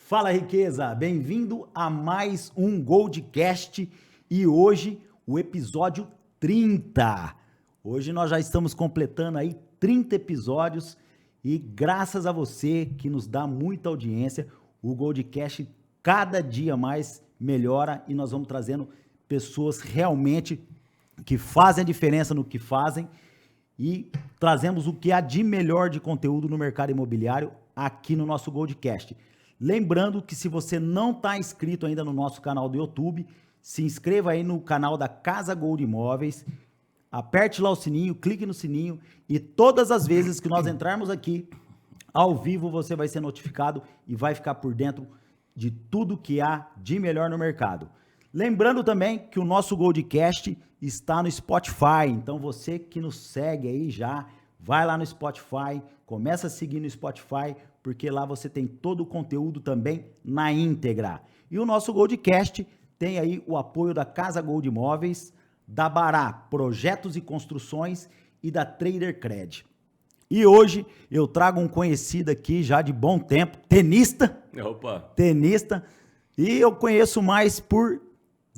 Fala, Riqueza! Bem-vindo a mais um Goldcast e hoje o episódio 30. Hoje nós já estamos completando aí 30 episódios e graças a você que nos dá muita audiência, o Goldcast cada dia mais melhora e nós vamos trazendo pessoas realmente que fazem a diferença no que fazem e trazemos o que há de melhor de conteúdo no mercado imobiliário aqui no nosso Goldcast. Lembrando que se você não está inscrito ainda no nosso canal do YouTube, se inscreva aí no canal da Casa Gold Imóveis, aperte lá o sininho, clique no sininho e todas as vezes que nós entrarmos aqui ao vivo você vai ser notificado e vai ficar por dentro de tudo que há de melhor no mercado. Lembrando também que o nosso Goldcast está no Spotify, então você que nos segue aí já, vai lá no Spotify, começa a seguir no Spotify, porque lá você tem todo o conteúdo também na íntegra. E o nosso Goldcast tem aí o apoio da Casa Gold Imóveis, da Bará Projetos e Construções e da Trader Cred. E hoje eu trago um conhecido aqui já de bom tempo, tenista. Opa! Tenista. E eu conheço mais por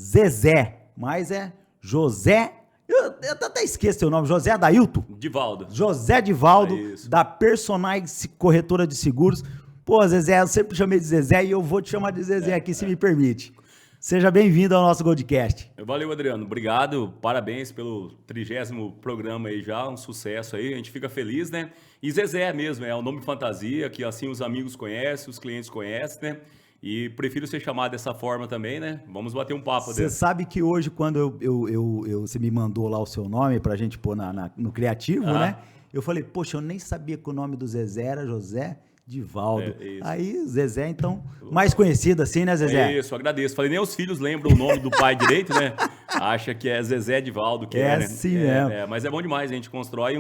Zezé, mas é José... Eu até esqueço o nome, José Adailton? Divaldo. José Divaldo, da Personais Corretora de Seguros. Pô, Zezé, eu sempre chamei de Zezé e eu vou te chamar de Zezé aqui, se me permite. Seja bem-vindo ao nosso Goldcast. Valeu, Adriano. Obrigado. Parabéns pelo 30º programa aí já, um sucesso aí. A gente fica feliz, né? E Zezé mesmo, é um nome fantasia que assim os amigos conhecem, os clientes conhecem, né? E prefiro ser chamado dessa forma também, né? Vamos bater um papo. Você sabe que hoje, quando você me mandou lá o seu nome pra gente pôr no criativo, né? Eu falei, poxa, eu nem sabia que o nome do Zezé era José Divaldo. Aí, Zezé, então, mais conhecido assim, né, Zezé? Isso, agradeço. Falei, nem os filhos lembram o nome do pai direito, né? Acha que é Zezé Divaldo, que é, né? Sim mesmo. Mas é bom demais, a gente constrói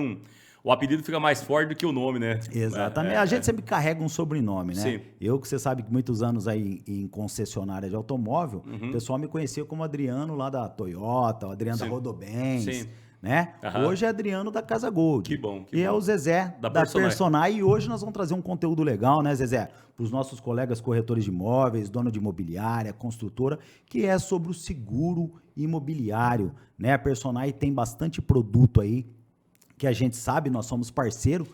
O apelido fica mais forte do que o nome, né? Exatamente. A gente sempre carrega um sobrenome, né? Sim. Eu, que você sabe que muitos anos aí em concessionária de automóvel, o pessoal me conhecia como Adriano lá da Toyota, o Adriano da Rodobens, né? Hoje é Adriano da Casa Gold. Que bom. E é o Zezé da Personai. E hoje nós vamos trazer um conteúdo legal, né, Zezé? Para os nossos colegas corretores de imóveis, dono de imobiliária, construtora, que é sobre o seguro imobiliário, né? A Personai tem bastante produto aí, que a gente sabe, nós somos parceiro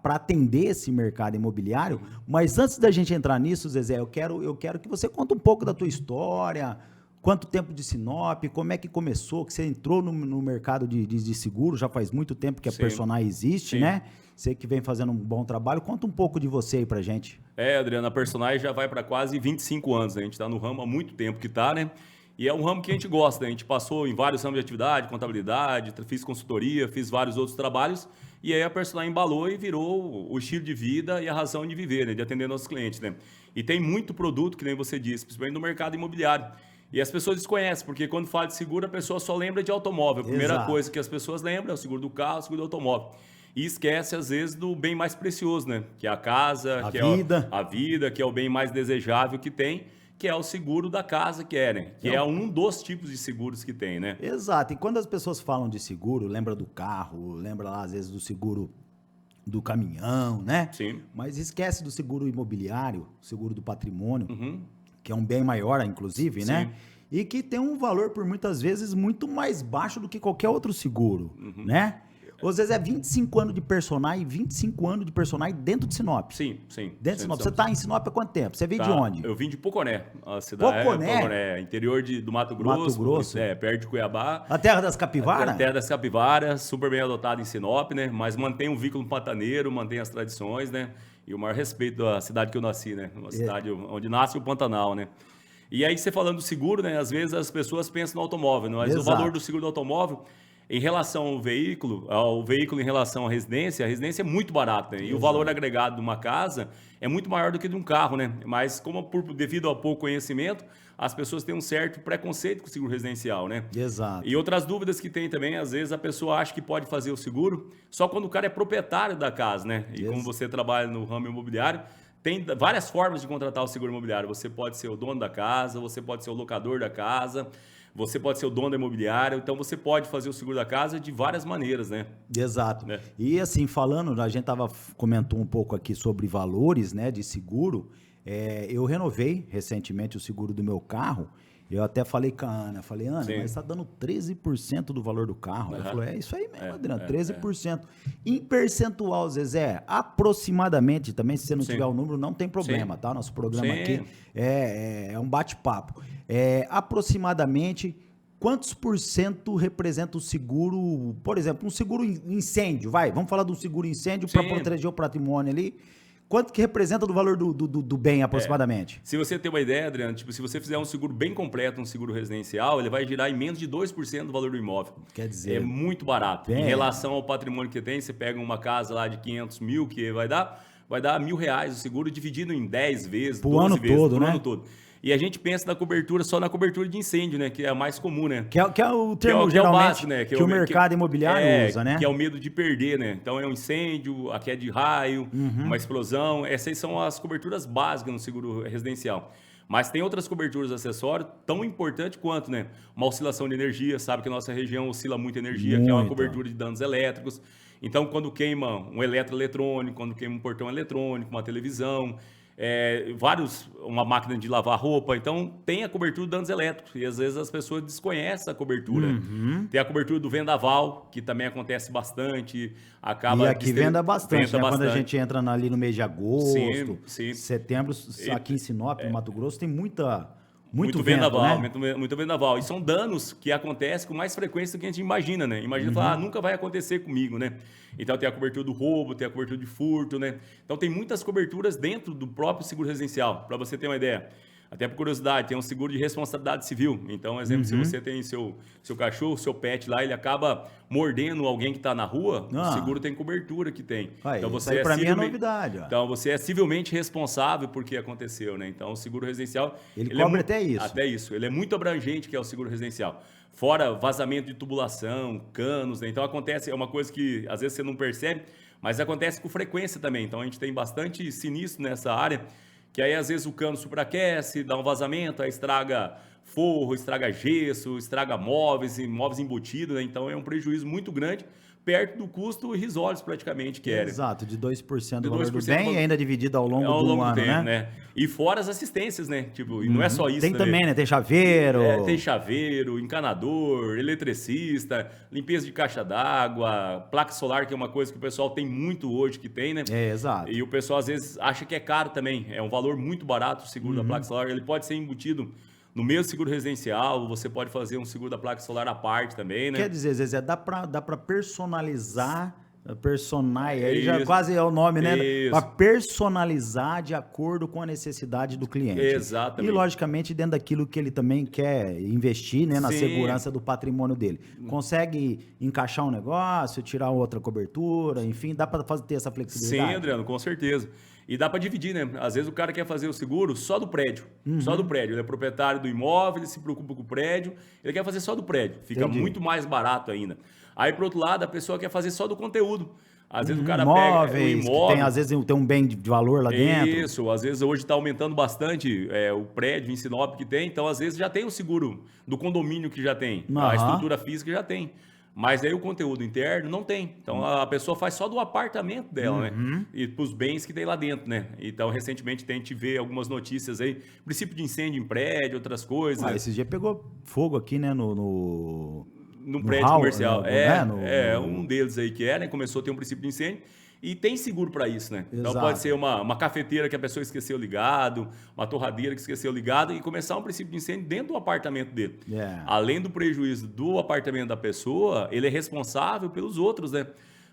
para atender esse mercado imobiliário, mas antes da gente entrar nisso, Zezé, eu quero que você conte um pouco da tua história, quanto tempo de Sinop, como é que começou, que você entrou no mercado de seguro, já faz muito tempo que a Personai existe, né? Você que vem fazendo um bom trabalho, conta um pouco de você aí pra gente. Adriano, a Personai já vai para quase 25 anos, né? A gente está no ramo há muito tempo que está, né? E é um ramo que a gente gosta, né? A gente passou em vários ramos de atividade, contabilidade, fiz consultoria, fiz vários outros trabalhos, e aí a Personai embalou e virou o estilo de vida e a razão de viver, né? De atender nossos clientes, né? E tem muito produto, que nem você disse, principalmente no mercado imobiliário. E as pessoas desconhecem, porque quando fala de seguro, a pessoa só lembra de automóvel. A primeira coisa que as pessoas lembram é o seguro do carro, o seguro do automóvel. E esquece, às vezes, do bem mais precioso, né? Que é a casa, a vida, que é o bem mais desejável que tem, que é o seguro da casa, né? Que é um dos tipos de seguros que tem, né? Exato. E quando as pessoas falam de seguro, lembra do carro, lembra lá, às vezes, do seguro do caminhão, né? Sim. Mas esquece do seguro imobiliário, seguro do patrimônio, que é um bem maior, inclusive, né? E que tem um valor, por muitas vezes, muito mais baixo do que qualquer outro seguro, né? Às vezes é 25 anos de Personai e 25 anos de Personai dentro de Sinop. Sim. Dentro de Sinop. Você está em Sinop há quanto tempo? Você veio de onde? Eu vim de Poconé, a cidade. Poconé, interior do Mato Grosso. Perto de Cuiabá. A terra das capivaras? A terra das capivaras, super bem adotada em Sinop, né? Mas mantém o vínculo pantaneiro, mantém as tradições, né? E o maior respeito da cidade que eu nasci, né? Uma cidade onde nasce o Pantanal, né? E aí, você falando do seguro, né? Às vezes as pessoas pensam no automóvel, mas o valor do seguro do automóvel, em relação ao veículo em relação à residência, a residência é muito barata, né? E o valor agregado de uma casa é muito maior do que de um carro, né? Mas devido ao pouco conhecimento, as pessoas têm um certo preconceito com o seguro residencial, né? Exato. E outras dúvidas que tem também, às vezes a pessoa acha que pode fazer o seguro só quando o cara é proprietário da casa, né? E como você trabalha no ramo imobiliário, tem várias formas de contratar o seguro imobiliário. Você pode ser o dono da casa, você pode ser o locador da casa, você pode ser o dono da imobiliária, então você pode fazer o seguro da casa de várias maneiras, né? Exato. E assim, falando, a gente comentou um pouco aqui sobre valores, né, de seguro. Eu renovei recentemente o seguro do meu carro. Eu até falei com a Ana, Ana, Sim. mas está dando 13% do valor do carro. Ela falou, é isso aí mesmo, Adriano, 13%. Em percentual, Zezé, aproximadamente, também se você não Sim. tiver o número, não tem problema, Sim. tá? Nosso programa Sim. aqui é um bate-papo. Aproximadamente, quantos por cento representa o seguro, por exemplo, um seguro incêndio, vamos falar de um seguro incêndio para Sim. proteger o patrimônio ali. Quanto que representa do valor do bem, aproximadamente? Se você tem uma ideia, Adriano, tipo, se você fizer um seguro bem completo, um seguro residencial, ele vai girar em menos de 2% do valor do imóvel. Quer dizer... É muito barato. Em relação ao patrimônio que tem, você pega uma casa lá de 500 mil, que vai dar R$1.000 o seguro, dividido em 10 vezes, 12 vezes, todo, né? ano todo. E a gente pensa na cobertura, só na cobertura de incêndio, né? Que é a mais comum, né? Que é o termo, geralmente, básico, né? que o mercado imobiliário usa, né? Que é o medo de perder, né? Então, é um incêndio, a queda de raio, uma explosão. Essas são as coberturas básicas no seguro residencial. Mas tem outras coberturas acessórias tão importantes quanto, né? Uma oscilação de energia, sabe que a nossa região oscila muito energia, que é uma cobertura de danos elétricos. Então, quando queima um eletroeletrônico, quando queima um portão eletrônico, uma televisão... uma máquina de lavar roupa, então tem a cobertura de danos elétricos e às vezes as pessoas desconhecem a cobertura. Tem a cobertura do vendaval, que também acontece bastante, e aqui venda bastante, né? Quando a gente entra ali no mês de agosto, setembro, aqui em Sinop, no Mato Grosso, tem muito vendaval, vento, né? muito vendaval. E são danos que acontecem com mais frequência do que a gente imagina, né? Imagina falar, nunca vai acontecer comigo, né? Então tem a cobertura do roubo, tem a cobertura de furto, né? Então tem muitas coberturas dentro do próprio seguro residencial, para você ter uma ideia. Até por curiosidade, tem um seguro de responsabilidade civil. Então, exemplo, se você tem seu cachorro, seu pet lá, ele acaba mordendo alguém que está na rua, o seguro tem cobertura que tem. Então você para mim é novidade. Ó. Então você é civilmente responsável por que aconteceu, né? Então o seguro residencial ele cobre até isso. Até isso. Ele é muito abrangente, que é o seguro residencial. Fora vazamento de tubulação, canos, né? Então acontece, é uma coisa que às vezes você não percebe, mas acontece com frequência também. Então a gente tem bastante sinistro nessa área. Que aí, às vezes, o cano superaquece, dá um vazamento, aí estraga forro, estraga gesso, estraga móveis embutidos, né? Então, é um prejuízo muito grande, perto do custo irrisório, praticamente, que era. Exato, de 2% do valor do bem e ainda dividido ao longo do ano, tempo, né? E fora as assistências, né? Tipo, e não é só isso tem também, né? Tem chaveiro. Tem chaveiro, encanador, eletricista, limpeza de caixa d'água, placa solar, que é uma coisa que o pessoal tem muito hoje, que tem, né? Exato. E o pessoal, às vezes, acha que é caro também. É um valor muito barato o seguro da placa solar. Ele pode ser embutido no mesmo seguro residencial, você pode fazer um seguro da placa solar à parte também, né? Quer dizer, Zezé, dá pra personalizar... aí já quase é o nome, né? Para personalizar de acordo com a necessidade do cliente. Exatamente. E, logicamente, dentro daquilo que ele também quer investir, né? Na segurança do patrimônio dele. Consegue encaixar um negócio, tirar outra cobertura, enfim, dá para ter essa flexibilidade? Sim, Adriano, com certeza. E dá para dividir, né? Às vezes o cara quer fazer o seguro só do prédio. Só do prédio. Ele é proprietário do imóvel, ele se preocupa com o prédio, ele quer fazer só do prédio. Fica muito mais barato ainda. Aí, por outro lado, a pessoa quer fazer só do conteúdo. Às vezes o cara pega o imóvel... às vezes tem um bem de valor lá dentro. Isso, às vezes hoje está aumentando bastante o prédio em Sinop que tem, então às vezes já tem o seguro do condomínio que já tem, a estrutura física já tem. Mas aí o conteúdo interno não tem. Então a pessoa faz só do apartamento dela, né? E para os bens que tem lá dentro, né? Então, recentemente, a gente vê algumas notícias aí, princípio de incêndio em prédio, outras coisas. Esse dia pegou fogo aqui, né? No prédio comercial. Um deles aí que né? Começou a ter um princípio de incêndio. E tem seguro para isso, né? Exato. Então pode ser uma cafeteira que a pessoa esqueceu ligado, uma torradeira que esqueceu ligado e começar um princípio de incêndio dentro do apartamento dele. Além do prejuízo do apartamento da pessoa, ele é responsável pelos outros, né?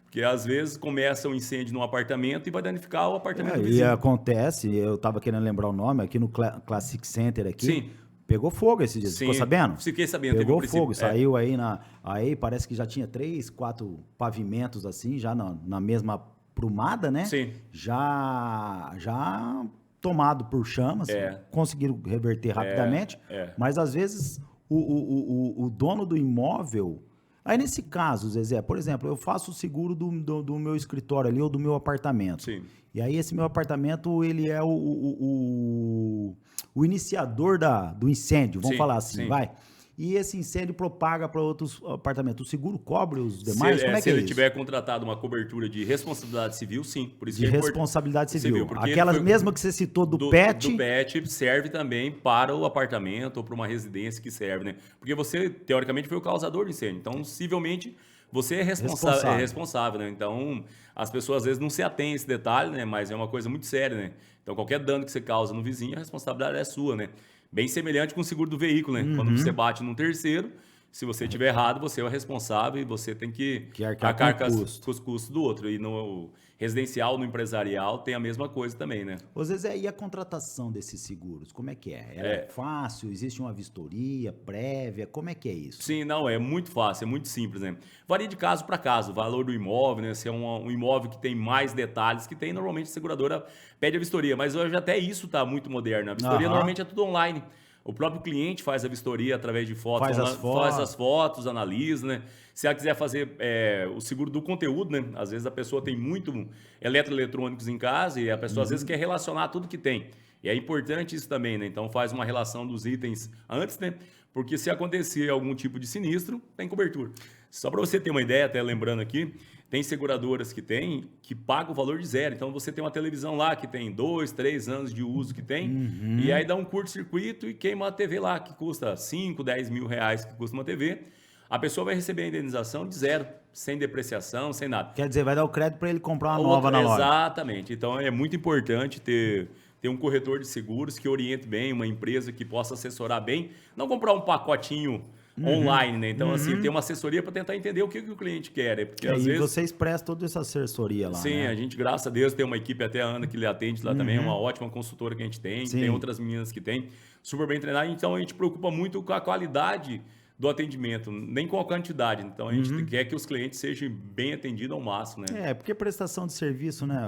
Porque às vezes começa um incêndio num apartamento e vai danificar o apartamento do vizinho. E acontece, eu estava querendo lembrar o nome, aqui no Classic Center aqui. Sim. Pegou fogo esses dias, ficou sabendo? Fiquei sabendo. Pegou fogo, saiu aí aí parece que já tinha 3, 4 pavimentos assim, já na mesma prumada, né? Sim. Já tomado por chamas, conseguiram reverter rapidamente, mas às vezes o dono do imóvel... Aí nesse caso, Zezé, por exemplo, eu faço o seguro do meu escritório ali ou do meu apartamento. Sim. E aí esse meu apartamento, ele é o iniciador do incêndio, vamos falar assim, vai. e esse incêndio propaga para outros apartamentos. O seguro cobre os demais? Como é que Se é ele isso? tiver contratado uma cobertura de responsabilidade civil, sim. Por isso De que é responsabilidade civil. porque Aquelas foi- mesmo que você citou do PET. Do PET serve também para o apartamento ou para uma residência que serve, né? Porque você, teoricamente, foi o causador do incêndio. Então, possivelmente, você é responsável, né? Então, as pessoas às vezes não se atêm a esse detalhe, né? Mas é uma coisa muito séria, né? Então, qualquer dano que você causa no vizinho, a responsabilidade é sua, né? Bem semelhante com o seguro do veículo, né? Quando você bate num terceiro, se você estiver errado, você é o responsável e você tem que arcar com com os custos do outro. E no residencial, no empresarial, tem a mesma coisa também, né? Ô Zezé, e a contratação desses seguros? Como é que é? Ela é fácil? Existe uma vistoria prévia? Como é que é isso? Sim, não, é muito fácil, é muito simples, né? Varia de caso para caso, o valor do imóvel, né? Se é um imóvel que tem mais detalhes que tem, normalmente a seguradora pede a vistoria, mas hoje até isso está muito moderno. A vistoria normalmente é tudo online. O próprio cliente faz a vistoria através de fotos, faz as fotos, analisa, né? Se ela quiser fazer o seguro do conteúdo, né? Às vezes a pessoa tem muito eletroeletrônicos em casa e a pessoa às vezes quer relacionar tudo que tem. E é importante isso também, né? Então faz uma relação dos itens antes, né? Porque se acontecer algum tipo de sinistro, tem cobertura. Só para você ter uma ideia, até lembrando aqui, tem seguradoras que pagam o valor de zero. Então você tem uma televisão lá que tem 2, 3 anos de uso que tem, e aí dá um curto-circuito e queima a TV lá, que custa 5, 10 mil reais que custa uma TV. A pessoa vai receber a indenização de zero, sem depreciação, sem nada. Quer dizer, vai dar o crédito para ele comprar uma nova na loja. Exatamente. Então é muito importante ter um corretor de seguros que oriente bem, uma empresa que possa assessorar bem, não comprar um pacotinho online, né? Então, assim, ter uma assessoria para tentar entender o que o cliente quer, né? Porque às E vezes... vocês prestam toda essa assessoria lá, Sim, né? a gente, graças a Deus, tem uma equipe, até a Ana que lhe atende lá também, é uma ótima consultora que a gente tem outras meninas que tem, super bem treinadas, então a gente preocupa muito com a qualidade do atendimento, nem com a quantidade. Então a gente quer que os clientes sejam bem atendidos ao máximo, né? Porque prestação de serviço, né?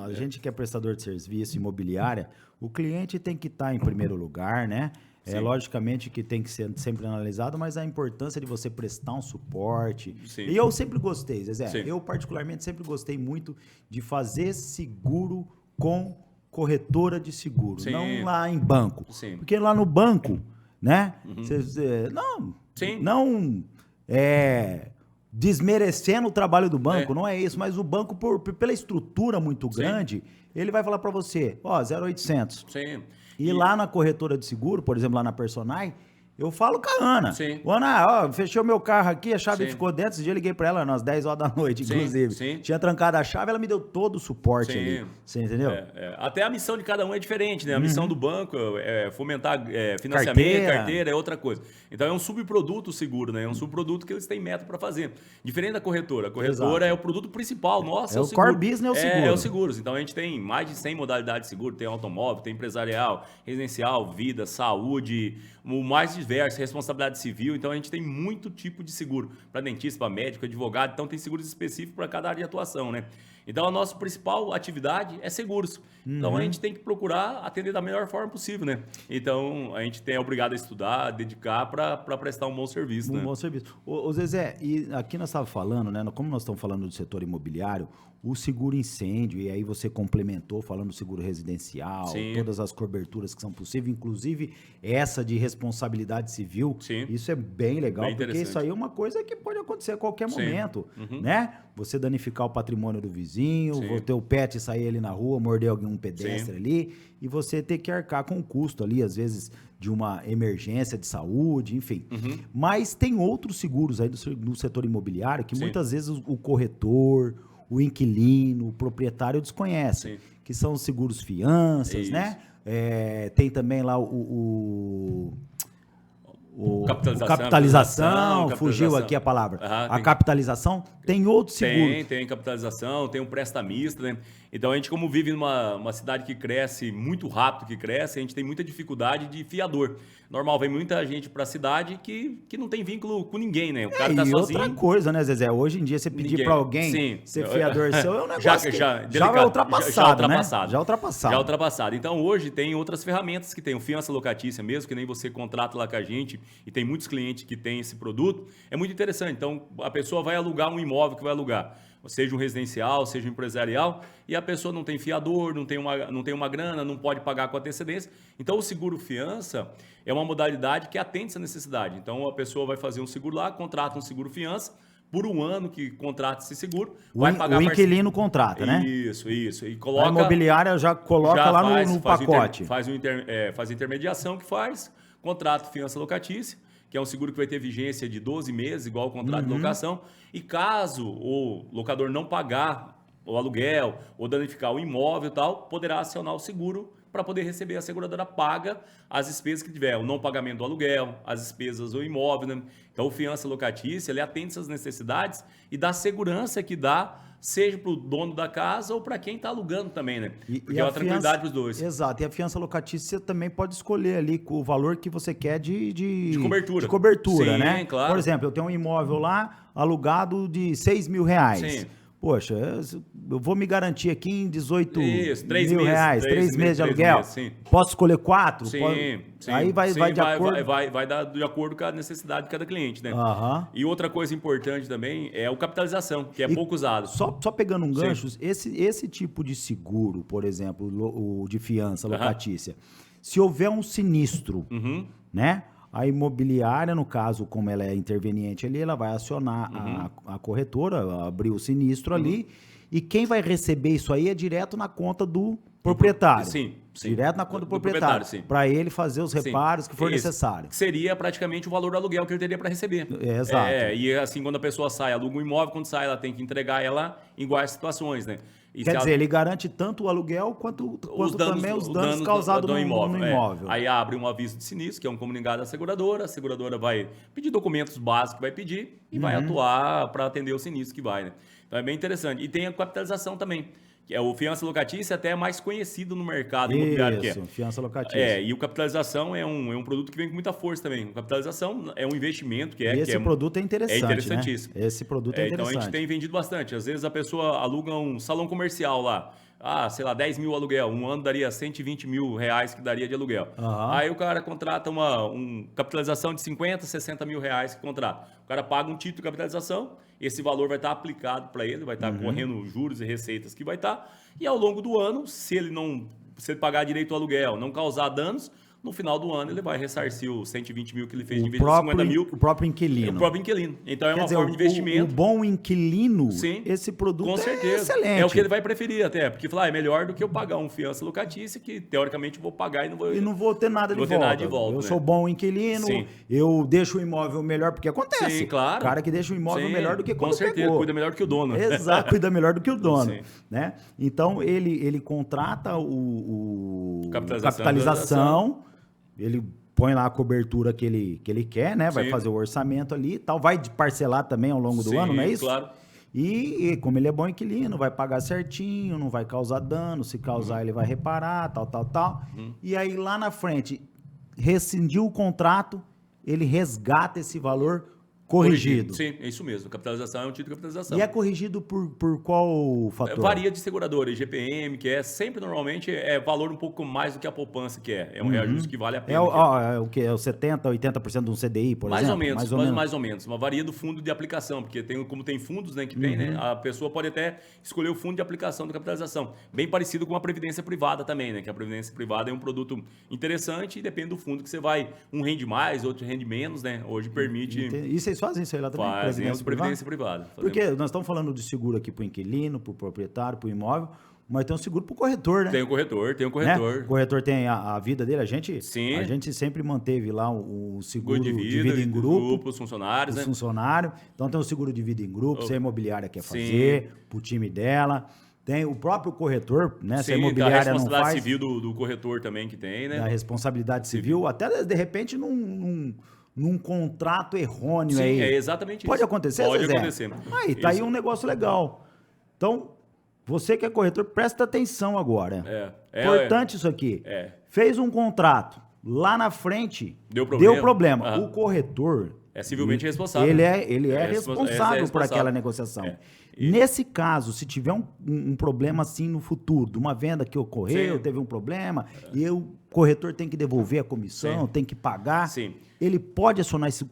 A gente que é prestador de serviço imobiliária, o cliente tem que estar em primeiro lugar, né? Logicamente que tem que ser sempre analisado, mas a importância de você prestar um suporte. Sim. E eu sempre gostei, Zezé. Sim. Eu, particularmente, sempre gostei muito de fazer seguro com corretora de seguro, Sim. não lá em banco. Sim. Porque lá no banco, né? Não desmerecendo o trabalho do banco, não é isso, mas o banco, pela estrutura muito grande, ele vai falar para você, 0,800. Sim. E lá na corretora de seguro, por exemplo, lá na Personai, eu falo com a Ana. Sim. Ana, fechou meu carro aqui, a chave Sim. ficou dentro. Esse dia eu liguei pra ela, às 10 horas da noite, Sim, inclusive. sim. Tinha trancado a chave, ela me deu todo o suporte ali. Você entendeu? Até a missão de cada um é diferente, né? A missão do banco é fomentar financiamento, carteira é outra coisa. Então é um subproduto o seguro, né? É um subproduto que eles têm meta para fazer. Diferente da corretora. A corretora é o produto principal nosso, é o seguro. Core business é o seguro. É os seguros. Então a gente tem mais de 100 modalidades de seguro. Tem automóvel, tem empresarial, residencial, vida, saúde, o mais diverso, responsabilidade civil. Então a gente tem muito tipo de seguro. Para dentista, para médico, advogado. Então tem seguros específicos para cada área de atuação, né? Então a nossa principal atividade é seguros. Então a gente tem que procurar atender da melhor forma possível, né? Então a gente é obrigado a estudar, dedicar para prestar um bom serviço, né? Um bom serviço. Ô Zezé, e aqui nós estávamos falando, né? Como nós estamos falando do setor imobiliário, o seguro incêndio, e aí você complementou falando do seguro residencial, Sim. todas as coberturas que são possíveis, inclusive essa de responsabilidade civil. Sim. Isso é bem legal, Bem porque isso aí é uma coisa que pode acontecer a qualquer Sim. momento, né? Você danificar o patrimônio do vizinho, Sim. o teu pet sair ali na rua, morder algum pedestre Sim. ali, e você ter que arcar com o custo ali, às vezes, de uma emergência de saúde, enfim. Mas tem outros seguros aí no setor imobiliário que Sim. muitas vezes o corretor, o inquilino, o proprietário desconhecem, Sim. que são os seguros fianças, Isso. né? Tem também lá capitalização, fugiu aqui a palavra. A capitalização, tem outros seguros. Tem capitalização, tem um prestamista, né? Então a gente, como vive numa cidade que cresce muito rápido, a gente tem muita dificuldade de fiador. Normal, vem muita gente para a cidade que não tem vínculo com ninguém, né? O cara tá E sozinho. outra coisa, né, Zezé? Hoje em dia, você pedir para alguém ser fiador seu é um negócio já é ultrapassado, né? Já ultrapassado. Já ultrapassado. Então, hoje tem outras ferramentas que tem o fiança locatícia mesmo, que nem você contrata lá com a gente, e tem muitos clientes que têm esse produto. É muito interessante. Então, a pessoa vai alugar um imóvel que vai alugar. seja um residencial, seja um empresarial, e a pessoa não tem fiador, não tem uma grana, não pode pagar com antecedência. Então, o seguro fiança é uma modalidade que atende essa necessidade. Então, a pessoa vai fazer um seguro lá, contrata um seguro fiança, por um ano que contrata esse seguro, vai pagar... O inquilino contrata, né? Isso. E coloca... A imobiliária já coloca lá no pacote. Faz a intermediação que faz, contrato fiança locatícia, que é um seguro que vai ter vigência de 12 meses, igual o contrato de locação. E caso o locador não pagar o aluguel ou danificar o imóvel e tal, poderá acionar o seguro para poder receber. A seguradora paga as despesas que tiver, o não pagamento do aluguel, as despesas do imóvel, né? Então, o fiança locatícia, ele atende essas necessidades e dá segurança que dá, seja para o dono da casa ou para quem está alugando também, né? Porque é uma tranquilidade para os dois. Exato. E a fiança locatícia você também pode escolher ali o valor que você quer de cobertura. De cobertura, Sim, né? claro. Por exemplo, eu tenho um imóvel lá alugado de R$6.000. Sim. Poxa, eu vou me garantir aqui em 18 Isso, mil reais, 3 meses de aluguel. Meses, sim. Posso escolher 4? Sim, sim. Aí vai de acordo. Vai dar de acordo com a necessidade de cada cliente, né? Aham. E outra coisa importante também é o capitalização, que é pouco usado. Só pegando um gancho, esse tipo de seguro, por exemplo, o de fiança locatícia, se houver um sinistro, né? A imobiliária, no caso, como ela é interveniente ali, ela vai acionar a corretora, abrir o sinistro ali, e quem vai receber isso aí é direto na conta do proprietário. Sim. Direto na conta do proprietário, para ele fazer os reparos que for necessário. Seria praticamente o valor do aluguel que ele teria para receber. Exato. E assim, quando a pessoa sai, aluga um imóvel, quando sai, ela tem que entregar ela em iguais situações, né? E quer dizer, ele garante tanto o aluguel quanto também os danos causados no imóvel. Aí abre um aviso de sinistro, que é um comunicado à seguradora, a seguradora vai pedir documentos básicos que vai pedir e vai atuar para atender o sinistro que vai, né? Então é bem interessante. E tem a capitalização também, que é o fiança locatícia, até é mais conhecido no mercado imobiliário. Isso, fiança locatícia. E o capitalização é um produto que vem com muita força também. O capitalização é um investimento que é... Esse produto é interessante, é interessantíssimo. Né? Esse produto é interessante. Então a gente tem vendido bastante. Às vezes a pessoa aluga um salão comercial lá. Sei lá, 10 mil aluguel. Um ano daria 120 mil reais que daria de aluguel. Aí o cara contrata uma capitalização de 50, 60 mil reais que contrata. O cara paga um título de capitalização, esse valor vai estar aplicado para ele, vai estar correndo juros e receitas que vai estar. E ao longo do ano, se ele pagar direito ao aluguel, não causar danos, no final do ano ele vai ressarcir os 120 mil que ele fez de vez em 50 mil. O próprio inquilino. O próprio inquilino. Então é uma forma de investimento. O bom inquilino, sim, esse produto com certeza. É excelente. É o que ele vai preferir até, porque falar, é melhor do que eu pagar um fiança locatícia, que teoricamente eu vou pagar e não vou ter nada de volta. Eu sou bom inquilino, eu deixo o imóvel melhor, porque acontece. Sim, claro. O cara que deixa o imóvel melhor do que quando com certeza, pegou. Cuida melhor do que o dono. Exato, cuida melhor do que o dono. Né? Então, ele contrata o capitalização, ele põe lá a cobertura que ele quer, né? Vai fazer o orçamento ali e tal. Vai parcelar também ao longo do ano, não é isso? Claro. E como ele é bom inquilino, vai pagar certinho, não vai causar dano. Se causar, ele vai reparar, tal. E aí, lá na frente, rescindiu o contrato, ele resgata esse valor corrigido. Sim, é isso mesmo. Capitalização é um título de capitalização. E é corrigido por qual fator? Varia de seguradora, IGPM, que é sempre, normalmente, é valor um pouco mais do que a poupança que é. É um reajuste que vale a pena. É o quê? É o 70%, 80% de um CDI, por exemplo? Mais ou menos. Uma varia do fundo de aplicação, porque como tem fundos, né, que tem, né, a pessoa pode até escolher o fundo de aplicação da capitalização. Bem parecido com a previdência privada também, né? Que a previdência privada é um produto interessante e depende do fundo que você vai. Um rende mais, outro rende menos, né? Hoje permite... E vocês fazem isso aí lá também? Fazemos previdência privada. Porque nós estamos falando de seguro aqui para o inquilino, para o proprietário, para o imóvel, mas tem um seguro para o corretor, né? Tem o corretor. Né? O corretor tem a vida dele, a gente sempre manteve lá o seguro de vida em grupo. Os funcionários, né? Funcionário. Então tem o seguro de vida em grupo, se a imobiliária quer fazer, para o time dela. Tem o próprio corretor, né? Se a imobiliária não faz... a responsabilidade civil do corretor também que tem, né? A responsabilidade civil, até de repente num contrato errôneo. Sim, aí. É exatamente Pode isso. acontecer, Pode Zezé? acontecer. Aí, tá aí um negócio legal. Então, você que é corretor, presta atenção agora. Importante isso aqui. Fez um contrato, lá na frente, deu problema. O corretor... É civilmente responsável. Ele é responsável por aquela negociação. Nesse caso, se tiver um problema assim no futuro, de uma venda que ocorreu, teve um problema, e o corretor tem que devolver a comissão, tem que pagar, ele pode acionar esse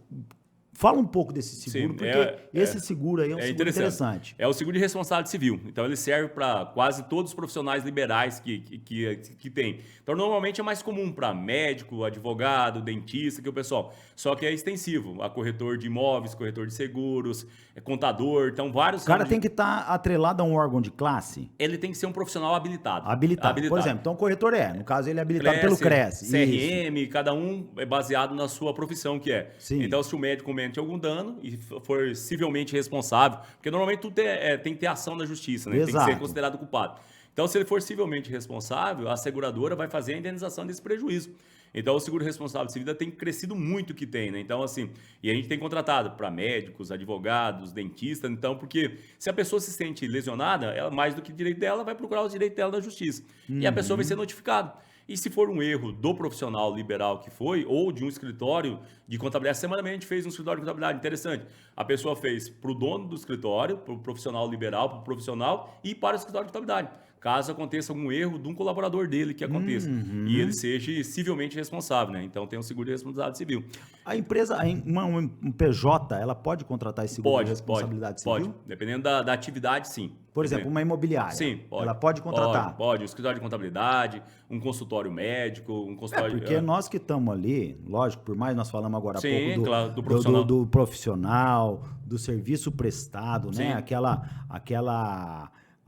Fala um pouco desse seguro, Sim, porque esse seguro aí é um seguro interessante. É o seguro de responsabilidade civil. Então, ele serve para quase todos os profissionais liberais que tem. Então, normalmente é mais comum para médico, advogado, dentista, que o pessoal. Só que é extensivo. A corretor de imóveis, corretor de seguros, contador. Então, vários. O cara tem que estar atrelado a um órgão de classe? Ele tem que ser um profissional habilitado. Habilitado. Por exemplo, então o corretor no caso ele é habilitado pelo CRES. CRM, cada um é baseado na sua profissão que é. Sim. Então, se o médico comete algum dano e for civilmente responsável, porque normalmente tudo tem que ter ação da justiça, né? Exato. Tem que ser considerado culpado. Então, se ele for civilmente responsável, a seguradora vai fazer a indenização desse prejuízo. Então, o seguro responsável de vida tem crescido muito o que tem, né? Então, assim, e a gente tem contratado para médicos, advogados, dentistas, então, porque se a pessoa se sente lesionada, ela, mais do que direito dela, vai procurar os direitos dela na justiça. E a pessoa vai ser notificada. E se for um erro do profissional liberal que foi, ou de um escritório de contabilidade, semana a gente fez um escritório de contabilidade interessante. A pessoa fez para o dono do escritório, para o profissional liberal, para o profissional e para o escritório de contabilidade. Caso aconteça algum erro de um colaborador dele que aconteça. E ele seja civilmente responsável, né? Então tem um seguro de responsabilidade civil. A empresa, um PJ, ela pode contratar esse seguro de responsabilidade civil? Pode. Dependendo da atividade, sim. Por exemplo, uma imobiliária. Sim, pode. Ela pode contratar? Pode. Um escritório de contabilidade, um consultório médico, um consultório... Porque nós que estamos ali, lógico, por mais nós falamos agora há pouco claro, do profissional. Do profissional, do serviço prestado, né?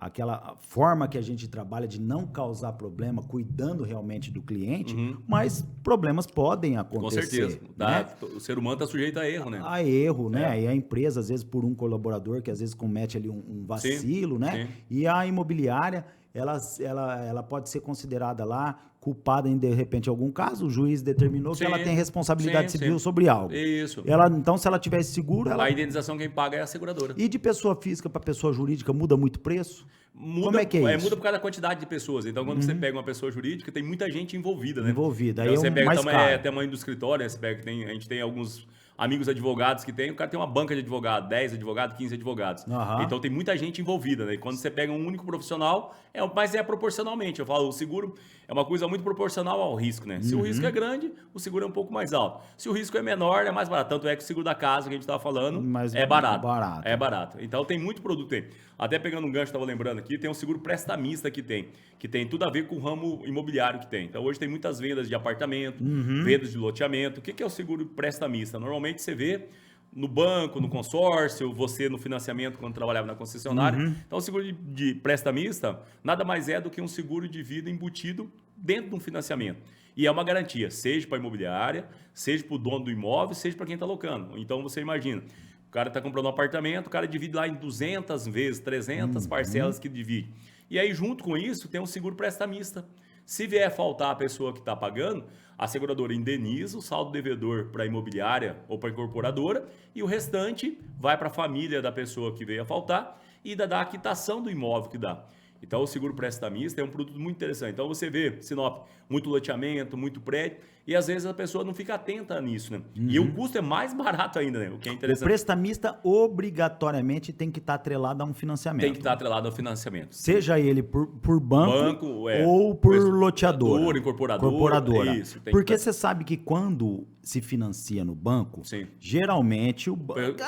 Aquela forma que a gente trabalha de não causar problema, cuidando realmente do cliente, mas problemas podem acontecer. Com certeza. Né? O ser humano está sujeito a erro, né? A erro, né? E a empresa, às vezes, por um colaborador que às vezes comete ali um vacilo, né? Sim. E a imobiliária, ela pode ser considerada lá culpada em, de repente, algum caso, o juiz determinou que ela tem responsabilidade civil sobre algo. Isso. Então, se ela tivesse seguro, A indenização quem paga é a seguradora. E de pessoa física para pessoa jurídica muda muito o preço? Como é que é isso? Muda por causa da quantidade de pessoas. Então, quando você pega uma pessoa jurídica, tem muita gente envolvida, né? Envolvida. Então, Aí você pega mais caro. tamanho do escritório, né? Você pega que a gente tem alguns amigos advogados que tem, o cara tem uma banca de advogado, 10 advogados, 15 advogados. Então tem muita gente envolvida, né? E quando você pega um único profissional, mas é proporcionalmente. Eu falo, o seguro é uma coisa muito proporcional ao risco, né? Se o risco é grande, o seguro é um pouco mais alto. Se o risco é menor, é mais barato. Tanto é que o seguro da casa que a gente estava falando é barato. É barato. Então tem muito produto aí. Até pegando um gancho, estava lembrando aqui, tem um seguro prestamista que tem tudo a ver com o ramo imobiliário que tem. Então hoje tem muitas vendas de apartamento, vendas de loteamento. O que é o seguro prestamista? Normalmente você vê no banco, no consórcio, você no financiamento quando trabalhava na concessionária. Então o seguro de prestamista nada mais é do que um seguro de vida embutido dentro de um financiamento. E é uma garantia, seja para a imobiliária, seja para o dono do imóvel, seja para quem está alocando. Então você imagina, o cara está comprando um apartamento, o cara divide lá em 200 vezes, 300 parcelas que divide. E aí, junto com isso, tem um seguro prestamista. Se vier faltar a pessoa que está pagando, a seguradora indeniza o saldo devedor para a imobiliária ou para a incorporadora e o restante vai para a família da pessoa que veio a faltar e dá a quitação do imóvel que dá. Então, o seguro prestamista é um produto muito interessante. Então, você vê, Sinop, muito loteamento, muito prédio, e às vezes a pessoa não fica atenta nisso, né? E o custo é mais barato ainda, né? O que é interessante. O prestamista obrigatoriamente tem que estar atrelado a um financiamento. Tem que estar atrelado ao financiamento. Seja ele por banco ou por loteadora. Incorporadora. Isso, porque você sabe que quando se financia no banco, geralmente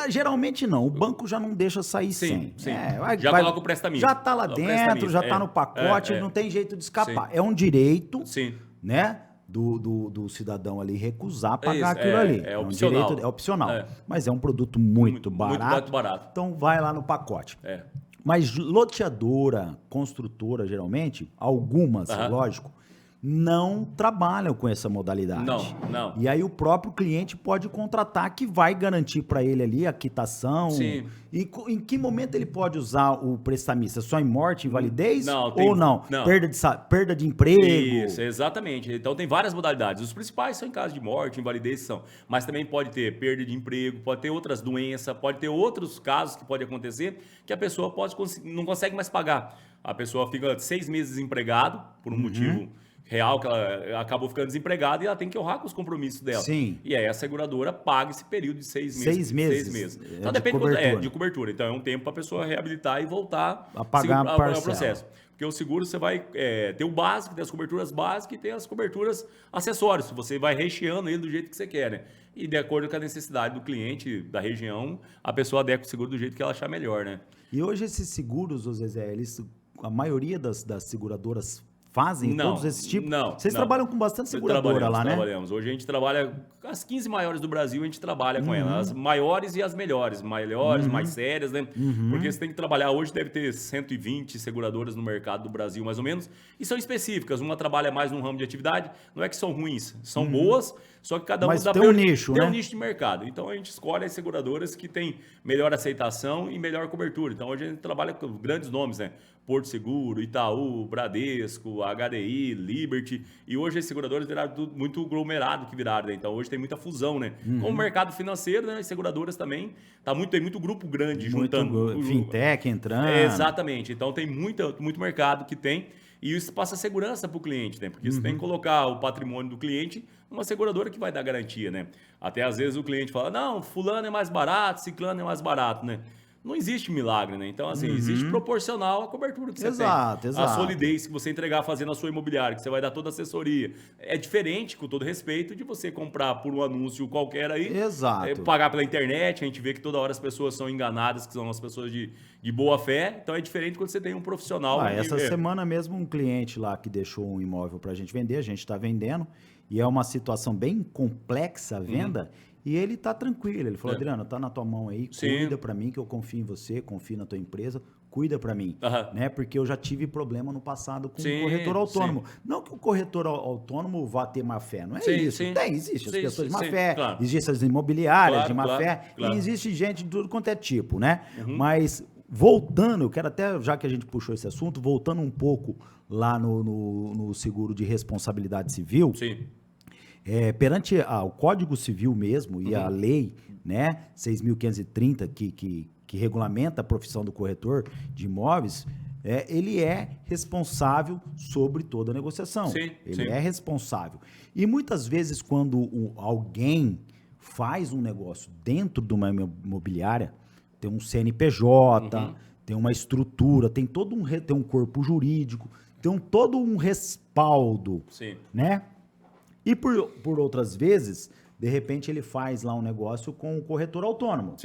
geralmente não, o banco já não deixa sair sem. Já coloca o prestamista. Já está lá dentro, já está no pacote, não tem jeito de escapar. É um direito, né? Do cidadão ali recusar pagar aquilo ali. É opcional. É opcional. Mas é um produto muito barato. Muito barato. Então vai lá no pacote. Mas loteadora, construtora, geralmente, algumas, lógico, não trabalham com essa modalidade. Não. E aí o próprio cliente pode contratar que vai garantir para ele ali a quitação. Sim. E em que momento ele pode usar o prestamista? Só em morte, invalidez? Não. Ou não? Perda de emprego? Isso, exatamente. Então tem várias modalidades. Os principais são em caso de morte, invalidez, mas também pode ter perda de emprego, pode ter outras doenças, pode ter outros casos que pode acontecer que a pessoa não consegue mais pagar. A pessoa fica 6 meses desempregado por um motivo real que ela acabou ficando desempregada e ela tem que honrar com os compromissos dela. Sim. E aí a seguradora paga esse período de 6 meses. 6 meses. 6 meses. É, Então de depende cobertura. de cobertura. Então é um tempo para a pessoa reabilitar e voltar A pagar a parcela. o processo. Porque o seguro você vai ter o básico, tem as coberturas básicas e tem as coberturas acessórias. Você vai recheando ele do jeito que você quer, né? E de acordo com a necessidade do cliente, da região, a pessoa adequa o seguro do jeito que ela achar melhor, né? E hoje esses seguros, ô Zezé, a maioria das seguradoras fazem Não, todos esses tipos? não, Vocês não. trabalham com bastante seguradora lá, né? Trabalhamos. Hoje a gente trabalha, as 15 maiores do Brasil, a gente trabalha com Uhum. elas. As maiores e as melhores. Melhores, mais sérias, né? Porque você tem que trabalhar, hoje deve ter 120 seguradoras no mercado do Brasil, mais ou menos. E são específicas. Uma trabalha mais num ramo de atividade. Não é que são ruins, são boas, só que cada uma Mas tem um nicho, tem né? um nicho de mercado. Então a gente escolhe as seguradoras que têm melhor aceitação e melhor cobertura. Então hoje a gente trabalha com grandes nomes, né? Porto Seguro, Itaú, Bradesco, HDI, Liberty. E hoje as seguradoras viraram tudo muito aglomerado que viraram, né? Então hoje tem muita fusão, né? Com o mercado financeiro, né? As seguradoras também. Tem muito grupo grande juntando. Fintech entrando. Exatamente. Então tem muito mercado que tem. E isso passa segurança para o cliente, né? Porque você tem que colocar o patrimônio do cliente numa seguradora que vai dar garantia, né? Até às vezes o cliente fala, não, fulano é mais barato, ciclano é mais barato, né? Não existe milagre, né? Então, assim, existe proporcional à cobertura que você tem. Exato. A solidez que você entregar fazendo a sua imobiliária, que você vai dar toda a assessoria. É diferente, com todo respeito, de você comprar por um anúncio qualquer aí. Exato. Pagar pela internet, a gente vê que toda hora as pessoas são enganadas, que são as pessoas de boa fé. Então, é diferente quando você tem um profissional. Essa semana mesmo um cliente lá que deixou um imóvel para a gente vender, a gente está vendendo, e é uma situação bem complexa a venda, e ele tá tranquilo. Ele falou, Adriano, tá na tua mão aí, cuida para mim, que eu confio em você, confio na tua empresa, cuida para mim. Né? Porque eu já tive problema no passado com o corretor autônomo. Não que o corretor autônomo vá ter má fé, não é isso. Existe as pessoas de má fé, claro. Existem as imobiliárias de má fé, e existe gente de tudo quanto é tipo, né? Mas voltando, eu quero até, já que a gente puxou esse assunto, voltando um pouco lá no seguro de responsabilidade civil, perante o Código Civil mesmo e a lei, né, 6.530, que regulamenta a profissão do corretor de imóveis, ele é responsável sobre toda a negociação. Ele é responsável. E muitas vezes, quando alguém faz um negócio dentro de uma imobiliária, tem um CNPJ, tem uma estrutura, tem tem um corpo jurídico, tem todo um respaldo, né? E por outras vezes, de repente ele faz lá um negócio com o corretor autônomo.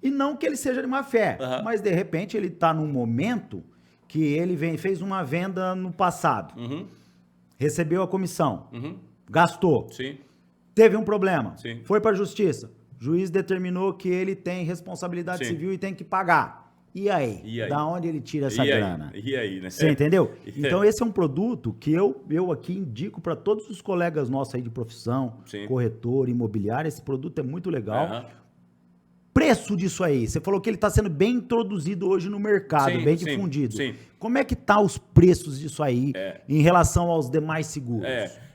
E não que ele seja de má fé, mas de repente ele está num momento que ele fez uma venda no passado, recebeu a comissão, gastou, teve um problema, foi para a justiça, o juiz determinou que ele tem responsabilidade civil e tem que pagar. E aí? Da onde ele tira essa grana? E aí, né? Você entendeu? Então, esse é um produto que eu aqui indico para todos os colegas nossos aí de profissão, corretor, imobiliário. Esse produto é muito legal. Preço disso aí? Você falou que ele está sendo bem introduzido hoje no mercado, bem difundido. Como é que tá os preços disso aí em relação aos demais seguros?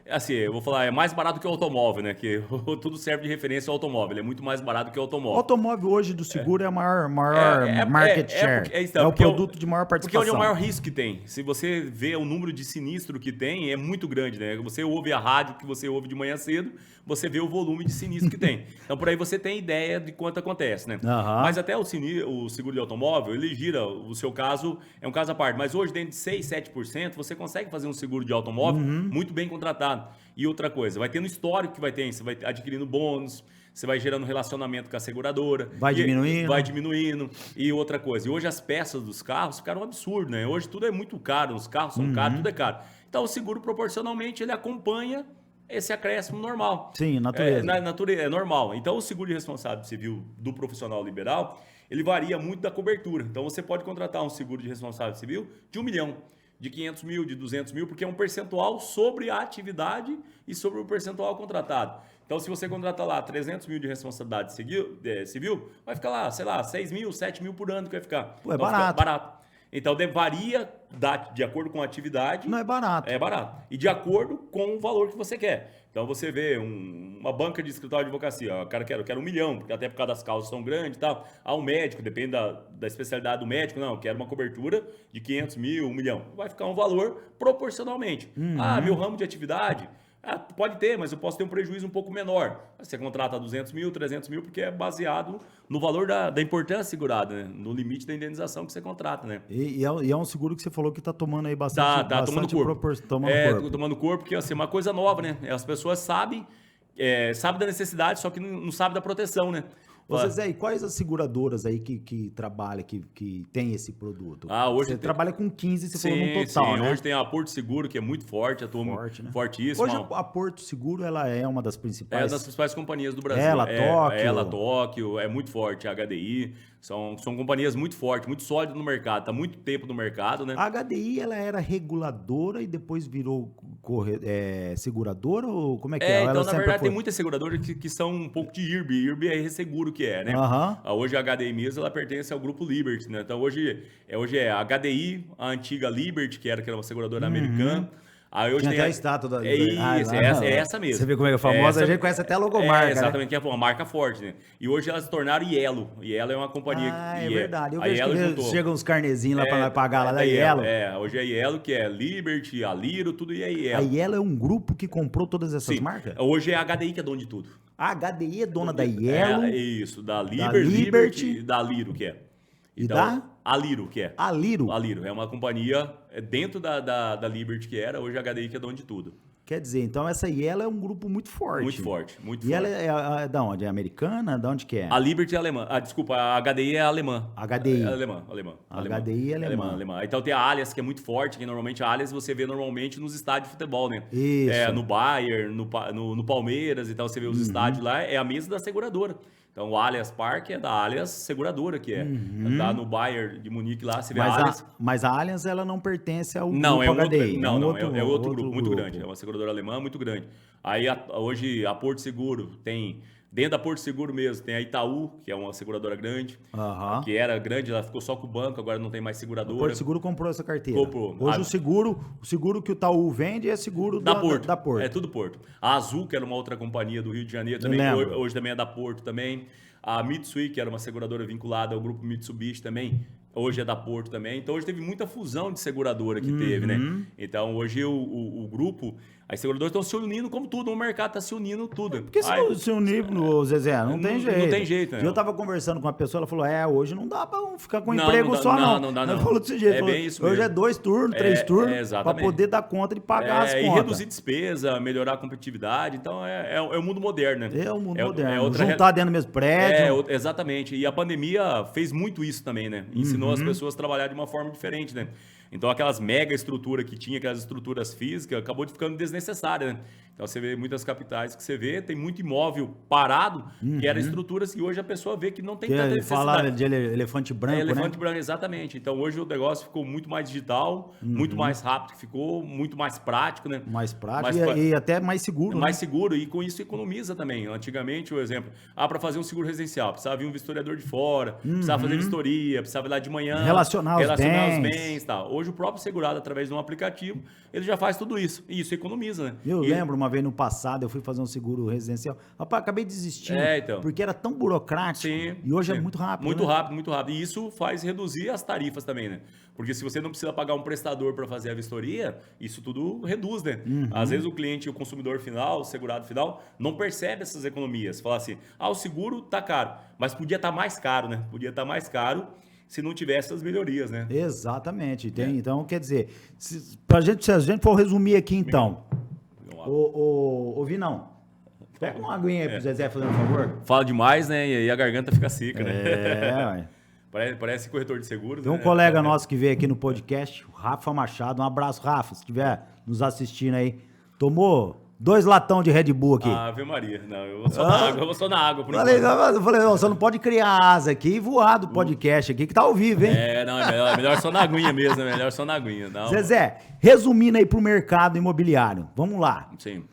Assim, eu vou falar, é mais barato que o automóvel, né? Que tudo serve de referência ao automóvel. Ele é muito mais barato que o automóvel. O automóvel hoje do seguro é a maior market share. É o produto de maior participação. Porque é o maior risco que tem. Se você vê o número de sinistro que tem, é muito grande, né? Você ouve a rádio que você ouve de manhã cedo, você vê o volume de sinistro que tem. Então, por aí você tem ideia de quanto acontece, né? Mas até o seguro de automóvel, ele gira, o seu caso é um caso à parte. Mas hoje, dentro de 6, 7%, você consegue fazer um seguro de automóvel muito bem contratado. E outra coisa, vai tendo histórico que vai ter, você vai adquirindo bônus, você vai gerando relacionamento com a seguradora. Vai diminuindo. Vai diminuindo. E outra coisa, e hoje as peças dos carros ficaram um absurdo, né? Hoje tudo é muito caro, os carros são caros, tudo é caro. Então o seguro, proporcionalmente, ele acompanha esse acréscimo normal. Sim, natureza. É normal. Então o seguro de responsabilidade civil do profissional liberal, ele varia muito da cobertura. Então você pode contratar um seguro de responsabilidade civil de 1 milhão. De 500 mil, de 200 mil, porque é um percentual sobre a atividade e sobre o percentual contratado. Então, se você contratar lá 300 mil de responsabilidade civil, vai ficar lá, sei lá, 6 mil, 7 mil por ano que vai ficar. É barato. Fica barato. Então, varia de acordo com a atividade. Não é barato. É barato. E de acordo com o valor que você quer. Então, você vê uma banca de escritório de advocacia. Ó, cara, eu quero 1 milhão, porque até por causa das causas são grandes e tal. Um médico, depende da especialidade do médico. Não, eu quero uma cobertura de 500 mil, 1 milhão. Vai ficar um valor proporcionalmente. Meu ramo de atividade... pode ter, mas eu posso ter um prejuízo um pouco menor. Você contrata 200 mil, 300 mil, porque é baseado no valor da importância segurada, né? No limite da indenização que você contrata, né? E é um seguro que você falou que tá tomando aí bastante, Tá tomando corpo. Tomando corpo, porque assim, é uma coisa nova, né? As pessoas sabem da necessidade, só que não sabem da proteção, né? Zé, e quais as seguradoras aí que trabalham, que tem esse produto? Hoje você trabalha com 15, você falou no total, né? Hoje tem a Porto Seguro, que é muito forte, atua né? fortíssima. Hoje a Porto Seguro, ela é uma das principais... É uma das principais companhias do Brasil. Tóquio, é muito forte, a HDI, são companhias muito fortes, muito sólidas no mercado, tá muito tempo no mercado, né? A HDI, ela era reguladora e depois virou seguradora, ou como é que é? Então, na verdade, tem muitas seguradoras que são um pouco de IRB. IRB é resseguro que é, né? Hoje a HDI mesmo, ela pertence ao grupo Liberty, né? Então, hoje é a HDI, a antiga Liberty, que era uma seguradora americana. Aí hoje tinha tem até a estátua da... É essa mesmo. Você vê como é famosa, a gente conhece até a logomarca. Exatamente, que é uma marca forte, né? E hoje elas se tornaram Yellow. Yellow é uma companhia... é verdade. Eu vejo que chegam uns carnezinhos lá para pagar lá da Yellow. Hoje é Yellow, que é Liberty, a Liro, tudo é Yellow. A Yellow é um grupo que comprou todas essas marcas? Hoje é a HDI que é dono de tudo. A HDI é dona da Yellow? Isso, da Liberty e da Liro, que é. Então, a Liro, que é. A Liro? A Liro. É uma companhia dentro da Liberty que era, hoje a HDI que é dono de tudo. Quer dizer, então essa Yellow é um grupo muito forte. Muito forte. E ela é da onde? É americana? Da onde que é? A Liberty é alemã. Desculpa, a HDI é alemã. HDI. É alemã. A HDI é alemã. Então tem a Allianz, que é muito forte, que normalmente a Allianz você vê normalmente nos estádios de futebol, né? Isso. No Bayern, no Palmeiras, então você vê os estádios lá, é a mesa da seguradora. Então, o Allianz Parque é da Allianz Seguradora, que é. Tá no Bayern de Munique lá, você vê a Allianz. Mas a Allianz, ela não pertence ao grupo HDI. É outro grupo muito grande. É uma seguradora alemã muito grande. Aí, hoje, a Porto Seguro tem... Dentro da Porto Seguro mesmo, tem a Itaú, que é uma seguradora grande, que era grande, ela ficou só com o banco, agora não tem mais seguradora. A Porto Seguro comprou essa carteira. Comprou. Hoje o seguro que o Itaú vende é seguro da Porto. É tudo Porto. A Azul, que era uma outra companhia do Rio de Janeiro, também, hoje também é da Porto também. A Mitsui, que era uma seguradora vinculada ao grupo Mitsubishi também, hoje é da Porto também. Então hoje teve muita fusão de seguradora que teve, né? Então hoje o grupo... As seguradoras estão se unindo como tudo, o mercado está se unindo tudo. Porque se unir, Zezé, não tem jeito. Não tem jeito, né? Eu estava conversando com uma pessoa, ela falou, hoje não dá para ficar com emprego só, não. Não dá. Ela falou desse jeito. Bem isso hoje mesmo. é 2 turnos, 3 turnos, para poder dar conta de pagar as contas. E reduzir despesa, melhorar a competitividade. Então, é o mundo moderno, né? É o mundo moderno. Juntar dentro do mesmo prédio. Exatamente. E a pandemia fez muito isso também, né? Ensinou as pessoas a trabalhar de uma forma diferente, né? Então, aquelas mega estruturas que tinha, aquelas estruturas físicas, acabou de ficando desnecessária, né? Então, você vê muitas capitais que você vê, tem muito imóvel parado, que eram estruturas que hoje a pessoa vê que não tem tanta necessidade. Falaram de elefante branco, elefante branco, exatamente. Então, hoje o negócio ficou muito mais digital, muito mais rápido que ficou, muito mais prático, né? Mais prático e até mais seguro, Mais seguro, e com isso economiza também. Antigamente, por exemplo, para fazer um seguro residencial, precisava vir um vistoriador de fora, precisava fazer vistoria, precisava ir lá de manhã, relacionar os bens, tal. Hoje o próprio segurado, através de um aplicativo, ele já faz tudo isso. E isso economiza, né? Eu lembro uma vez no passado, eu fui fazer um seguro residencial. Rapaz, acabei desistindo. Porque era tão burocrático. E hoje é muito rápido. Muito rápido. E isso faz reduzir as tarifas também, né? Porque se você não precisa pagar um prestador para fazer a vistoria, isso tudo reduz, né? Às vezes o cliente, o consumidor final, o segurado final, não percebe essas economias. Fala assim, o seguro tá caro, mas podia estar mais caro, né? Podia estar mais caro se não tivesse essas melhorias, né? Exatamente. Então, quer dizer, se a gente for resumir aqui, então... Ô, Vinão, pega uma aguinha aí pro Zezé, fazendo um favor. Fala demais, né? E aí a garganta fica seca, né? Parece corretor de seguros. Tem um colega nosso que veio aqui no podcast, o Rafa Machado. Um abraço, Rafa, se estiver nos assistindo aí. Tomou 2 latão de Red Bull aqui. Ave Maria. Não, eu vou só na água. Eu falei, você não pode criar asa aqui e voar do podcast aqui, que tá ao vivo, hein? É melhor só na aguinha mesmo, é melhor só na aguinha. Não. Zezé, resumindo aí pro mercado imobiliário, vamos lá. Sim.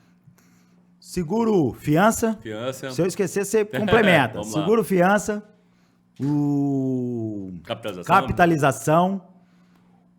Seguro fiança. Se eu esquecer, você complementa. Seguro fiança, capitalização,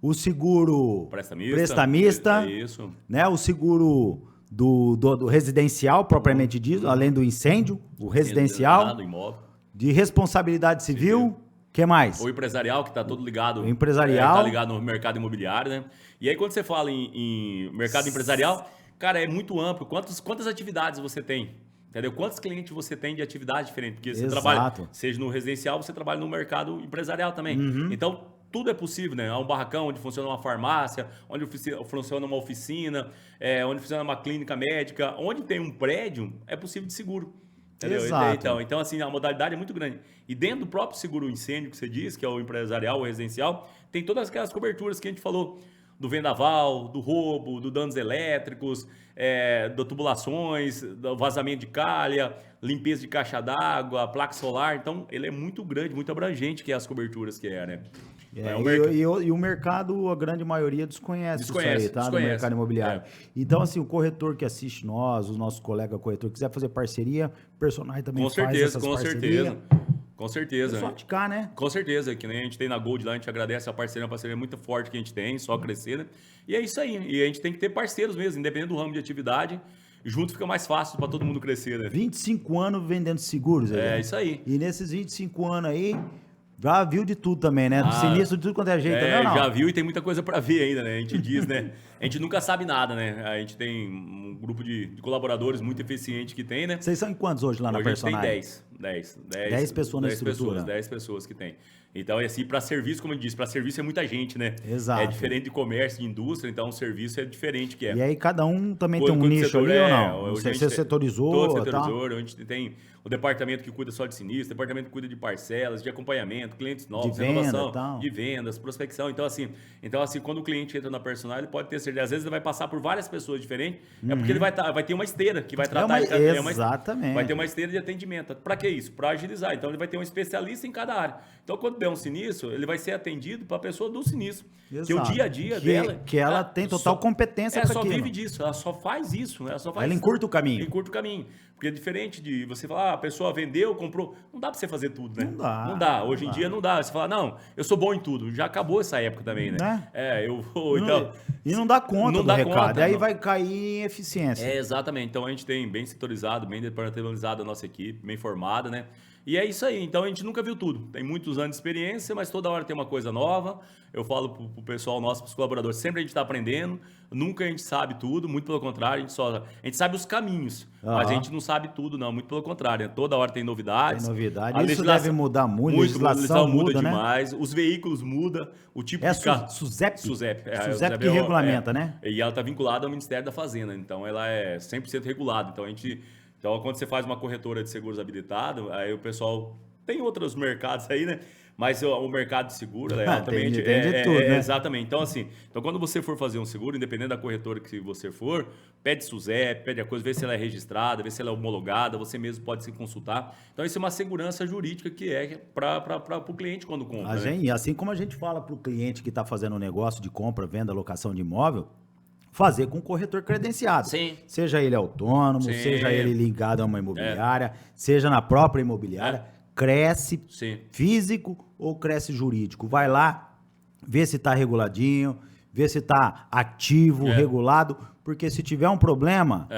o seguro prestamista, isso. Né? O seguro do residencial, propriamente dito, além do incêndio, o residencial, Do imóvel. de responsabilidade civil, que mais? O empresarial, que está todo ligado. O empresarial. Está ligado no mercado imobiliário, né? E aí, quando você fala em mercado empresarial, cara, é muito amplo. Quantas atividades você tem? Entendeu? Quantos clientes você tem de atividade diferente? Porque você trabalha, seja no residencial, você trabalha no mercado empresarial também. Então, tudo é possível, né? Há um barracão onde funciona uma farmácia, onde funciona uma oficina, onde funciona uma clínica médica. Onde tem um prédio, é possível de seguro. Entendeu? Exato. Então, assim, a modalidade é muito grande. E dentro do próprio seguro incêndio que você diz, que é o empresarial, o residencial, tem todas aquelas coberturas que a gente falou, do vendaval, do roubo, do danos elétricos, das tubulações, do vazamento de calha, limpeza de caixa d'água, placa solar. Então, ele é muito grande, muito abrangente, que é as coberturas que né? E o mercado, a grande maioria desconhece isso aí, tá? No mercado imobiliário. Então, assim, o corretor que assiste nós, o nosso colega corretor, quiser fazer parceria, personagem também faz essas parcerias. Com certeza. É só de cá, né? Com certeza, que nem a gente tem na Gold lá, a gente agradece a parceria, uma parceria muito forte que a gente tem, só crescer, né? E é isso aí, e a gente tem que ter parceiros mesmo, independente do ramo de atividade, junto fica mais fácil para todo mundo crescer, né? 25 anos vendendo seguros. Isso aí. E nesses 25 anos aí, já viu de tudo também, né? Do sinistro, de tudo quanto é jeito, não? Já viu e tem muita coisa para ver ainda, né? A gente diz, né? A gente nunca sabe nada, né? A gente tem um grupo de colaboradores muito eficiente que tem, né? Vocês são em quantos hoje lá na personagem? A gente tem 10 pessoas na estrutura. 10 pessoas que tem. Então, assim, para serviço, como eu disse, para serviço é muita gente, né? Exato. É diferente de comércio, de indústria, então o serviço é diferente que é. E aí cada um também tem um nicho ali ou não? Você setorizou? Todo setorizou, a gente tem o departamento que cuida só de sinistro, o departamento que cuida de parcelas, de acompanhamento, clientes novos, renovação, de vendas, prospecção. Então assim, quando o cliente entra na personal, ele pode ter certeza, às vezes ele vai passar por várias pessoas diferentes, é porque ele vai ter uma esteira que vai tratar... Exatamente. Vai ter uma esteira de atendimento. Para que isso? Para agilizar. Então ele vai ter um especialista em cada área. Então quando der um sinistro, ele vai ser atendido para a pessoa do sinistro. Exato. Que o dia a dia dela... Que ela tem total competência para aquilo. Ela só vive disso, ela só faz isso. Ela encurta o caminho. Encurta o caminho. Porque é diferente de você falar, a pessoa vendeu, comprou. Não dá para você fazer tudo, né? Não dá. Hoje em dia não dá. Você fala, não, eu sou bom em tudo. Já acabou essa época também, né? Eu vou. Então, e não dá conta do recado. Aí vai cair em eficiência. Exatamente. Então a gente tem bem setorizado, bem departamentalizado a nossa equipe, bem formada, né? E é isso aí. Então a gente nunca viu tudo. Tem muitos anos de experiência, mas toda hora tem uma coisa nova. Eu falo pro pessoal nosso, pros colaboradores, sempre a gente está aprendendo. Nunca a gente sabe tudo, muito pelo contrário, a gente sabe os caminhos, mas a gente não sabe tudo, não. Muito pelo contrário, toda hora tem novidades. Tem novidade. Isso deve mudar muito. A legislação muda, né? demais. Os veículos mudam, o tipo de carro. SUSEP? SUSEP que regulamenta, né? E ela está vinculada ao Ministério da Fazenda, então ela é 100% regulada. Então, quando você faz uma corretora de seguros habilitado, aí o pessoal tem outros mercados aí, né? Mas o mercado de seguro é altamente... tem de tudo, né? Exatamente. Então, quando você for fazer um seguro, independente da corretora que você for, pede SUSEP, pede a coisa, vê se ela é registrada, vê se ela é homologada, você mesmo pode se consultar. Então, isso é uma segurança jurídica que é para o cliente quando compra. E assim como a gente fala para o cliente que está fazendo um negócio de compra, venda, locação de imóvel, fazer com um corretor credenciado. Sim. Seja ele autônomo, seja ele ligado a uma imobiliária, seja na própria imobiliária. Cresce físico ou cresce jurídico. Vai lá, vê se está reguladinho, vê se está ativo, regulado, porque se tiver um problema,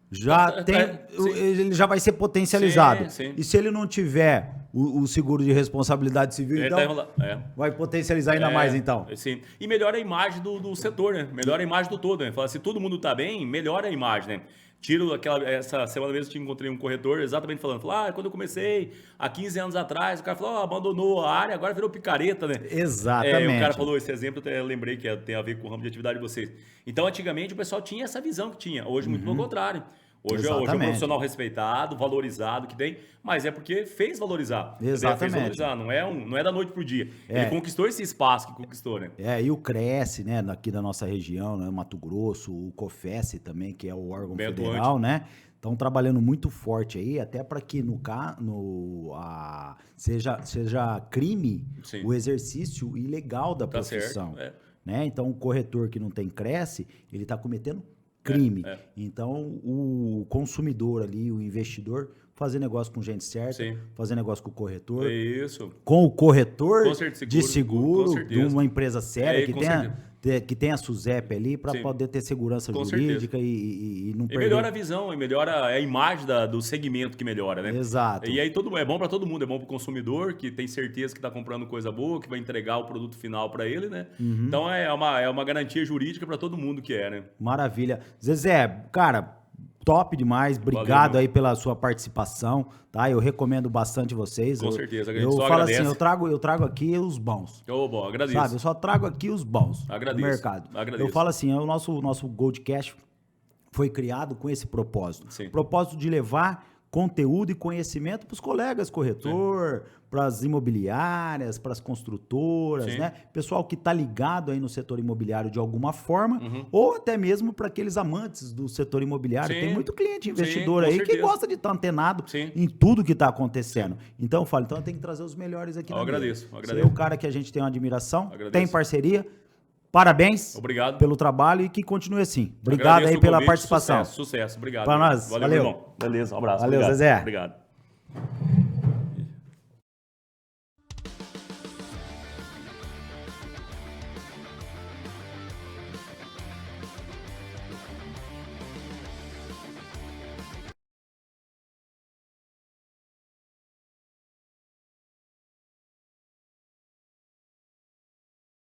ele já vai ser potencializado. Sim. E se ele não tiver o seguro de responsabilidade civil, então vai potencializar ainda mais, então. Sim. E melhora a imagem do setor, né? Melhora a imagem do todo, né? Fala, se todo mundo está bem, melhora a imagem, né? Essa semana mesmo eu encontrei um corretor exatamente falando, quando eu comecei há 15 anos atrás, o cara falou, abandonou a área, agora virou picareta, né? Exatamente. O cara falou esse exemplo, eu lembrei que tem a ver com o ramo de atividade de vocês. Então, antigamente, o pessoal tinha essa visão que tinha, hoje muito pelo contrário. Hoje é um profissional respeitado, valorizado que tem, mas é porque fez valorizar. Exatamente. Fez valorizar, não é da noite pro dia. Ele conquistou esse espaço que conquistou, né? E o Cresce, né, aqui da nossa região, né, Mato Grosso, o COFES também, que é o órgão federal, né? Estão trabalhando muito forte aí, até para que seja crime o exercício ilegal da profissão. Né? Então, o corretor que não tem Cresce, ele está cometendo crime. Então, o consumidor ali, o investidor, fazer negócio com gente certa, Sim. fazer negócio com o corretor, É isso. com o corretor Com certeza, de com seguro, de certeza. uma empresa séria que com tenha, certeza. que tenha a SUSEP ali para Sim. poder ter segurança Com jurídica e não E perder. melhora a visão, e melhora a imagem do segmento que melhora, né? Exato. E aí é bom para todo mundo, é bom para o consumidor, que tem certeza que está comprando coisa boa, que vai entregar o produto final para ele, né? Então é uma garantia jurídica para todo mundo que é, né? Maravilha. Zezé, cara, top demais. Obrigado Valeu, aí pela sua participação, tá? Eu recomendo bastante vocês. Com certeza, a gente eu só falo agradece. assim, eu trago aqui os bons. Ô, bom, agradeço. Sabe, eu só trago aqui os bons Agradeço, do mercado. agradeço. Eu falo assim, o nosso Goldcast foi criado com esse propósito. Sim. Propósito de levar conteúdo e conhecimento para os colegas corretor, para as imobiliárias, para as construtoras, Sim. né? Pessoal que está ligado aí no setor imobiliário de alguma forma, ou até mesmo para aqueles amantes do setor imobiliário. Sim. Tem muito cliente investidor Sim, com aí que certeza. gosta de estar antenado Sim. em tudo que está acontecendo. Então eu falo, então eu tenho que trazer os melhores aqui Eu na mesa. agradeço, eu Você agradeço. é o cara que a gente tem uma admiração, Agradeço. tem parceria. Parabéns Obrigado. pelo trabalho e que continue assim. Obrigado Agradeço aí o pela convite, participação. Sucesso. Obrigado. Pra nós, valeu. Beleza, um abraço. Valeu, obrigado. Zezé. Obrigado.